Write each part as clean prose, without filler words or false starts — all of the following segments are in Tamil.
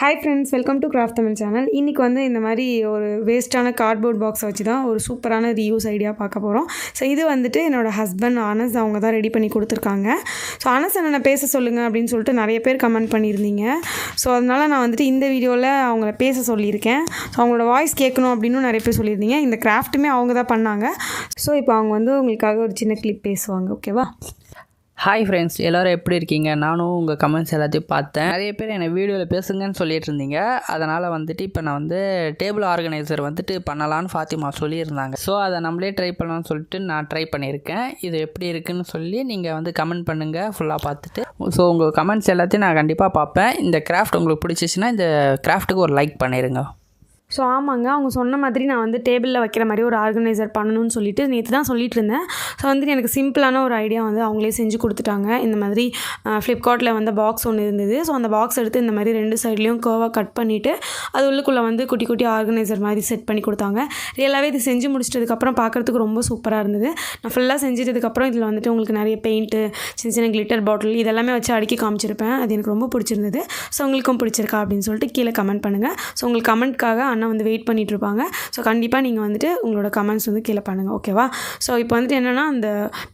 Hi friends, welcome to craft Tamil channel. இன்றைக்கி வந்து இந்த மாதிரி ஒரு வேஸ்ட்டான கார்ட்போர்ட் பாக்ஸை வச்சு தான் ஒரு சூப்பரான ரீயூஸ் ஐடியா பார்க்க போகிறோம். ஸோ இது வந்துட்டு என்னோடய ஹஸ்பண்ட் அனஸ் அவங்க தான் ரெடி பண்ணி கொடுத்துருக்காங்க. ஸோ அனஸ் என்னென்ன பேச சொல்லுங்கள் அப்படின்னு சொல்லிட்டு நிறைய பேர் கமெண்ட் பண்ணியிருந்தீங்க. ஸோ அதனால் நான் வந்துட்டு இந்த வீடியோவில் அவங்கள பேச சொல்லியிருக்கேன். ஸோ அவங்களோட வாய்ஸ் கேட்கணும் அப்படின்னு நிறைய பேர் சொல்லியிருந்தீங்க. இந்த கிராஃப்ட்டுமே அவங்க தான் பண்ணாங்க. ஸோ இப்போ அவங்க வந்து உங்களுக்காக ஒரு சின்ன கிளிப் பேசுவாங்க. ஓகேவா? ஹாய் ஃப்ரெண்ட்ஸ், எல்லோரும் எப்படி இருக்கீங்க? நானும் உங்கள் கமெண்ட்ஸ் எல்லாத்தையும் பார்த்தேன். நிறைய பேர் என்னை வீடியோவில் பேசுங்கன்னு சொல்லிட்டு இருந்தீங்க. அதனால் வந்துட்டு இப்போ நான் வந்து டேபிள் ஆர்கனைசர் வந்துட்டு பண்ணலான்னு ஃபாத்திமா சொல்லியிருந்தாங்க. ஸோ அதை நம்மளே ட்ரை பண்ணலாம்னு சொல்லிட்டு நான் ட்ரை பண்ணியிருக்கேன். இது எப்படி இருக்குதுன்னு சொல்லி நீங்கள் வந்து கமெண்ட் பண்ணுங்கள் ஃபுல்லாக பார்த்துட்டு. ஸோ உங்கள் கமெண்ட்ஸ் எல்லாத்தையும் நான் கண்டிப்பாக பார்ப்பேன். இந்த கிராஃப்ட் உங்களுக்கு பிடிச்சிச்சின்னா இந்த கிராஃப்ட்டுக்கு ஒரு லைக் பண்ணிடுங்க. ஸோ ஆமாங்க, அவங்க சொன்ன மாதிரி நான் வந்து டேபிளில் வைக்கிற மாதிரி ஒரு ஆர்கனைசர் பண்ணணும்னு சொல்லிட்டு நேற்று தான் சொல்லிட்டு இருந்தேன். ஸோ வந்துட்டு எனக்கு சிம்பிளான ஒரு ஐடியா வந்து அவங்களே செஞ்சு கொடுத்துட்டாங்க. இந்த மாதிரி ஃப்ளிப்கார்ட்டில் வந்து பாக்ஸ் ஒன்று இருந்தது. ஸோ அந்த பாக்ஸ் எடுத்து இந்த மாதிரி 2 சைட்லேயும் கர்வாக கட் பண்ணிவிட்டு அது உள்ளுக்குள்ளே வந்து குட்டி குட்டி ஆர்கனைசர் மாதிரி செட் பண்ணி கொடுத்தாங்க. ரியலாகவே இது செஞ்சு முடிச்சிட்டதுக்கப்புறம் பார்க்குறதுக்கு ரொம்ப சூப்பராக இருந்தது. நான் ஃபுல்லாக செஞ்சதுக்கப்புறம் இதில் வந்துட்டு உங்களுக்கு நிறைய பெயிண்ட்டு, சின்ன சின்ன கிளிட்டர் பாட்டில் இதெல்லாமே வச்சு அடுக்கி காமிச்சிருப்பேன். அது எனக்கு ரொம்ப பிடிச்சிருந்தது. ஸோ உங்களுக்கும் பிடிச்சிருக்கா அப்படின்னு சொல்லிட்டு கீழே கமெண்ட் பண்ணுங்கள். ஸோ உங்களுக்கு கமெண்ட்காக அண்ணா வந்து வெயிட் பண்ணிகிட்ருப்பாங்க. ஸோ கண்டிப்பாக நீங்கள் வந்துட்டு உங்களோட கமெண்ட்ஸ் வந்து கீழே பண்ணுங்கள். ஓகேவா? ஸோ இப்போ வந்துட்டு என்னென்னா அந்த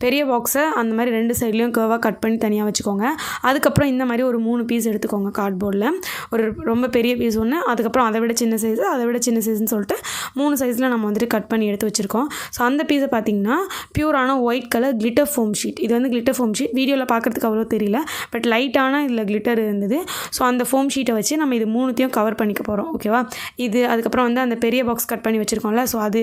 பெரிய பாக்ஸை அந்த மாதிரி 2 சைட்லேயும் கர்வாக கட் பண்ணி தனியாக வச்சுக்கோங்க. அதுக்கப்புறம் இந்த மாதிரி ஒரு 3 பீஸ் எடுத்துக்கோங்க கார்ட்போர்டில். ஒரு ரொம்ப பெரிய பீஸ் ஒன்று, அதுக்கப்புறம் அதை விட சின்ன சைஸு, அதை விட சின்ன சைஸ்ன்னு சொல்லிட்டு 3 சைஸில் நம்ம வந்துட்டு கட் பண்ணி எடுத்து வச்சுருக்கோம். ஸோ அந்த பீஸை பார்த்திங்கன்னா பியூரான white colour glitter foam sheet. இது வந்து கிளிட்டர் ஃபோம் ஷீட் வீடியோவில் பார்க்குறதுக்கு அவ்வளோ தெரியல, பட் லைட்டான இதில் கிளிட்டர் இருந்தது. ஸோ அந்த ஃபோம் ஷீட்டை வச்சு நம்ம இது 3த்தையும் கவர் பண்ணிக்க போகிறோம். ஓகேவா? இது அதுக்கப்புறம் வந்து அந்த பெரிய பாக்ஸ் கட் பண்ணி வச்சுருக்கோம்ல, ஸோ அது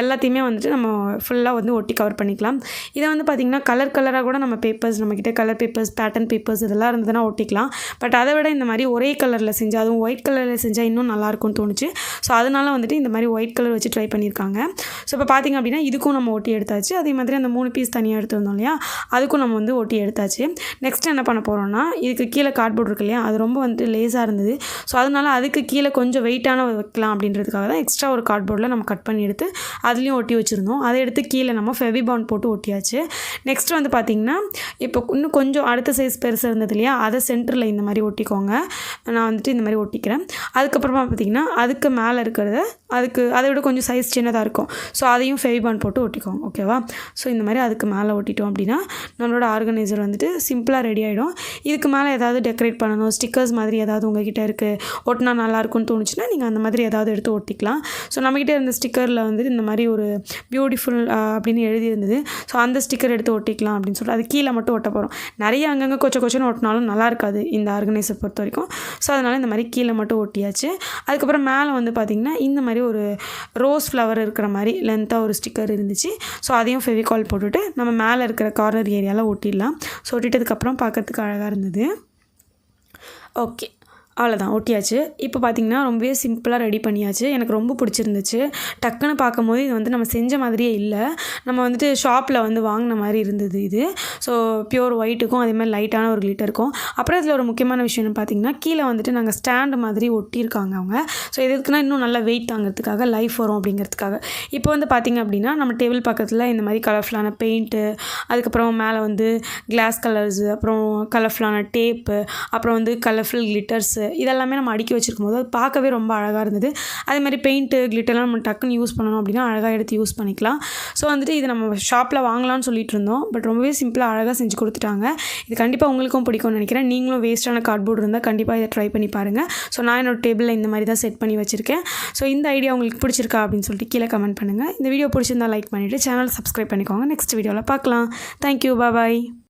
எல்லாத்தையுமே வந்துட்டு நம்ம ஃபுல்லாக வந்து ஒட்டி கவர் பண்ணிக்கலாம். இதை வந்து பார்த்திங்கன்னா கலராக கூட நம்ம பேப்பர்ஸ், நம்மக்கிட்ட கலர் பேப்பர்ஸ், பேட்டர்ன் பேப்பர்ஸ் இதெல்லாம் இருந்ததுன்னா ஒட்டிக்கலாம். பட் அதை விட இந்த மாதிரி ஒரே கலரில் செஞ்சால், அதுவும் ஒயிட் கலரில் செஞ்சால் இன்னும் நல்லாயிருக்கும்னு தோணுச்சு. ஸோ அதனால் வந்துட்டு இந்த மாதிரி ஒயிட் கலர் வச்சு ட்ரை பண்ணியிருக்காங்க. ஸோ இப்போ பார்த்திங்க அப்படின்னா இதுக்கும் நம்ம ஒட்டி எடுத்தாச்சு. அதே மாதிரி அந்த 3 பீஸ் தனியாக எடுத்து வந்தோம் இல்லையா, அதுக்கும் நம்ம வந்து ஒட்டி எடுத்தாச்சு. நெக்ஸ்ட் என்ன பண்ண போகிறோம்னா, இதுக்கு கீழே கார்ட்போர்ட் இருக்கு இல்லையா, அது ரொம்ப வந்துட்டு லேஸாக இருந்தது. ஸோ அதனால் அதுக்கு கீழே கொஞ்சம் வெயிட்டான வைக்கலாம் அப்படின்றதுக்காக தான் எக்ஸ்ட்ரா ஒரு கார்ட்போர்டில் நம்ம கட் பண்ணி எடுத்து அதுலேயும் ஒட்டி வச்சுருந்தோம். அதை எடுத்து கீழே நம்ம ஃபெவிபாண்ட் போட்டு ஒட்டியாச்சு. நெக்ஸ்ட் வந்து பார்த்திங்கன்னா இப்போ இன்னும் கொஞ்சம் அடுத்த சைஸ் பெருசாக இருந்தது இல்லையா, அதை சென்டரில் இந்த மாதிரி ஒட்டிக்கோங்க. நான் வந்துட்டு இந்த மாதிரி ஒட்டிக்கிறேன். அதுக்கப்புறமா பார்த்திங்கன்னா அதுக்கு மேலே இருக்கிறத அதை விட கொஞ்சம் சைஸ் சின்னதாக இருக்கும். ஸோ அதையும் ஃபெவிபாண்ட் போட்டு ஒட்டிக்கோங்க. ஓகேவா? ஸோ இந்த மாதிரி அதுக்கு மேலே ஒட்டிட்டோம் அப்படின்னா நம்மளோட ஆர்கனைசர் வந்துட்டு சிம்பிளாக ரெடி ஆகிடும். இதுக்கு மேலே ஏதாவது டெக்கரேட் பண்ணணும், ஸ்டிக்கர்ஸ் மாதிரி ஏதாவது உங்கள்கிட்ட இருக்குது, ஒட்டினா நல்லாயிருக்கும்னு தோணுச்சுன்னா நீங்கள் அந்த மாதிரி ஏதாவது எடுத்து ஒட்டிக்கலாம். ஸோ நம்மக்கிட்ட இருந்த ஸ்டிக்கரில் வந்துட்டு இந்த மாதிரி ஒரு பியூட்டிஃபுல் அப்படின்னு எழுதியிருந்தது. ஸோ அந்த ஸ்டிக்கர் எடுத்து ஒட்டிக்கலாம் அப்படின்னு சொல்லிட்டு அது கீழே மட்டும் ஒட்ட போகிறோம். நிறைய அங்கங்கே கொச்சன்னு ஒட்டினாலும் நல்லா இருக்காது இந்த ஆர்கனைசர் பொறுத்த வரைக்கும். ஸோ அதனால் இந்த மாதிரி கீழே மட்டும் ஒட்டியாச்சு. அதுக்கப்புறம் மேலே வந்து பார்த்திங்கன்னா இந்த மாதிரி ஒரு ரோஸ் ஃப்ளவர் இருக்கிற மாதிரி லென்த்தாக ஒரு ஸ்டிக்கர் இருந்துச்சு. ஸோ அதையும் ஃபெவிகால் போட்டுட்டு நம்ம மேலே இருக்கிற கார்னர் ஏரியாவில் ஒட்டிடலாம். ஸோ ஒட்டிட்டதுக்கப்புறம் பார்க்கறதுக்கு அழகாக இருந்தது. ஓகே, அவ்வளோதான், ஒட்டியாச்சு. இப்போ பார்த்திங்கன்னா ரொம்பவே சிம்பிளாக ரெடி பண்ணியாச்சு. எனக்கு ரொம்ப பிடிச்சிருந்துச்சு. டக்குன்னு பார்க்கும்போது இது வந்து நம்ம செஞ்ச மாதிரியே இல்லை, நம்ம வந்துட்டு ஷாப்பில் வந்து வாங்கின மாதிரி இருந்தது இது. ஸோ பியூர் ஒயிட்டுக்கும் அதே மாதிரி லைட்டான ஒரு கிளிட்டருக்கும். அப்புறம் இதில் ஒரு முக்கியமான விஷயம் பார்த்திங்கன்னா கீழே வந்துட்டு நாங்கள் ஸ்டாண்டு மாதிரி ஒட்டியிருக்காங்க அவங்க. ஸோ எதுக்குன்னா இன்னும் நல்லா வெயிட் தாங்கிறதுக்காக, லைஃப் வரும் அப்படிங்கிறதுக்காக. இப்போ வந்து பார்த்திங்க அப்படின்னா நம்ம டேபிள் பக்கத்தில் இந்த மாதிரி கலர்ஃபுல்லான பெயிண்ட்டு, அதுக்கப்புறம் மேலே வந்து கிளாஸ் கலர்ஸு, அப்புறம் கலர்ஃபுல்லான டேப்பு, அப்புறம் வந்து கலர்ஃபுல் கிளிட்டர்ஸு இதெல்லாமே நம்ம அடுக்கி வச்சுருக்கும் போது அது பார்க்கவே ரொம்ப அழகாக இருந்தது. அதே மாதிரி பெயிண்ட்டு, கிளிட்டர்லாம் நம்ம டக்குன்னு யூஸ் பண்ணணும் அப்படின்னா அழகாக எடுத்து யூஸ் பண்ணிக்கலாம். ஸோ வந்துட்டு இது நம்ம ஷாப்பில் வாங்கலாம்னு சொல்லிட்டு இருந்தோம், பட் ரொம்பவே சிம்பிளாக அழகாக செஞ்சு கொடுத்துட்டாங்க. இது கண்டிப்பாக உங்களுக்கும் பிடிக்கும்னு நினைக்கிறேன். நீங்களும் வேஸ்ட்டான கார்ட்போர்டு இருந்தால் கண்டிப்பாக இதை ட்ரை பண்ணி பாருங்கள். ஸோ நான் என்னோட டேபிளில் இந்த மாதிரி தான் செட் பண்ணி வச்சுருக்கேன். ஸோ இந்த ஐடியா உங்களுக்கு பிடிச்சிருக்கா அப்படின்னு சொல்லிட்டு கீழே கமெண்ட் பண்ணுங்கள். இந்த வீடியோ பிடிச்சிருந்தா லைக் பண்ணிவிட்டு சேனல் சப்ஸ்கிரைப் பண்ணிக்கோங்க. நெக்ஸ்ட் வீடியோவில் பார்க்கலாம். தேங்க்யூ, பாய்.